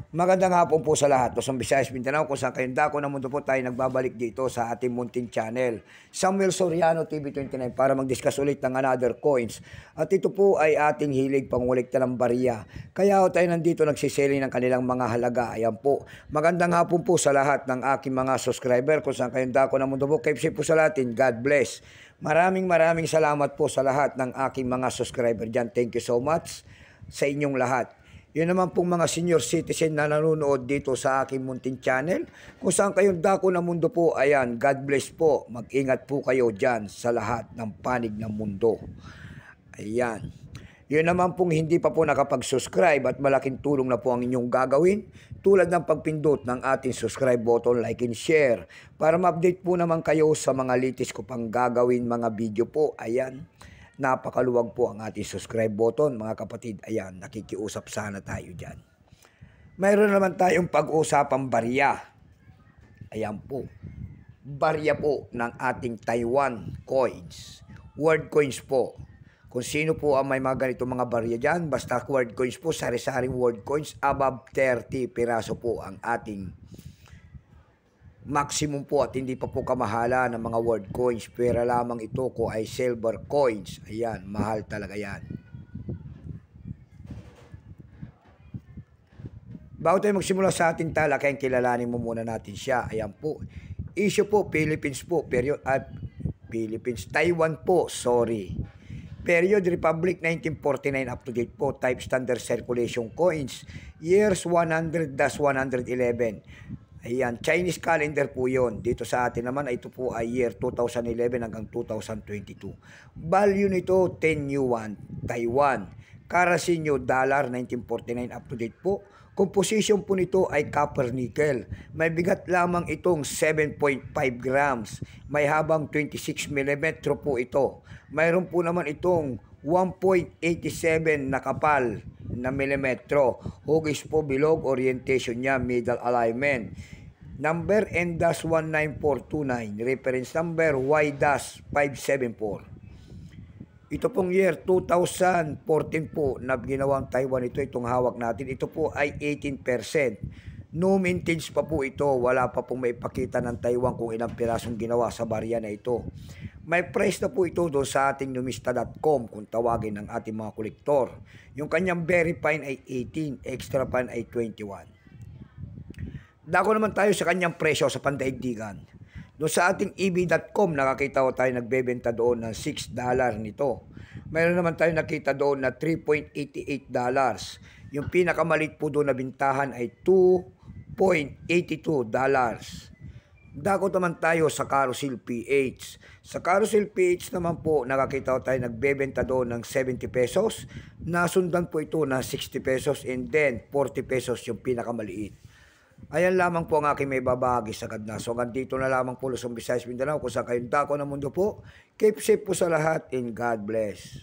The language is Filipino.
Magandang hapon po sa lahat. Luzon, Visayas, Mindanao, kung saan kayong dako ng mundo po tayo nagbabalik dito sa ating munting channel. Samuel Soriano TV29 para mag-discuss ulit ng another coins. At ito po ay ating hilig pangulikta ng barya. Kaya tayo nandito nagsiseli ng kanilang mga halaga. Ayan po. Magandang hapon po sa lahat ng aking mga subscriber kung saan kayong dako ng mundo po. Keep safe po sa latin. God bless. Maraming salamat po sa lahat ng aking mga subscriber dyan. Thank you so much sa inyong lahat. Yun naman pong mga senior citizen na nanonood dito sa aking munting channel. Kung saan kayong dako ng mundo po, ayan, God bless po. Mag-ingat po kayo dyan sa lahat ng panig ng mundo. Ayan. Yun naman pong hindi pa po nakapag-subscribe at malaking tulong na po ang inyong gagawin. Tulad ng pagpindot ng ating subscribe button, like and share. Para ma-update po naman kayo sa mga latest ko pang gagawin mga video po. Ayan. Napakaluwag po ang ating subscribe button, mga kapatid. Ayan, nakikiusap sana tayo dyan. Mayroon naman tayong pag-usapang barya. Ayan po. Barya po ng ating Taiwan coins. Word coins po. Kung sino po ang may mga ganito mga barya dyan, basta word coins po, sari-saring word coins, above 30 piraso po ang ating maximum po at hindi pa po kamahala ng mga word coins. Pera lamang ito ko ay silver coins. Ayan, mahal talaga yan. Bago tayo magsimula sa ating talakayan, kilalanin mo muna natin siya. Ayan po. Issue po, Philippines po. Period, Philippines, Taiwan po, sorry. Period, Republic 1949 up to date po. Type standard circulation coins. Years 100-111. Ayan, Chinese calendar po yon. Dito sa atin naman, ito po ay year 2011 hanggang 2022. Value nito, 10 yuan, Taiwan. Currency nyo, dollar, 1949 up to date po. Composition po nito ay copper nickel. May bigat lamang itong 7.5 grams. May habang 26 mm po ito. Mayroon po naman itong 1.87 na kapal na milimetro. Hugis po bilog, orientation niya, middle alignment. Number N-19429, reference number Y-574. Ito pong year 2014 po na ginawang Taiwan ito, itong hawak natin. Ito po ay 18%. No maintenance pa po ito, wala pa pong maipakita ng Taiwan kung ilang pirasong ginawa sa barya na ito. May price na po ito doon sa ating numista.com kung tawagin ng ating mga kolektor. Yung kanyang very fine ay 18, extra fine ay 21. Dako naman tayo sa kanyang presyo sa pandaigdigan. Doon sa ating eb.com, nakakita ko tayo nagbebenta doon ng $6 nito. Mayroon naman tayo nakita doon na $3.88. Yung pinakamalit po doon na bintahan ay $2.82. Dako naman tayo sa Carousel PH. Sa Carousel PH naman po, nakakita ko tayo nagbebenta doon ng 70 pesos. Nasundan po ito na 60 pesos and then 40 pesos yung pinakamaliit. Ayan lamang po ang aking may babahagi sa kadna. So hanggang dito na lamang po Luzon, Visayas, Mindanao kung saan kayong dako ng mundo po. Keep safe po sa lahat and God bless.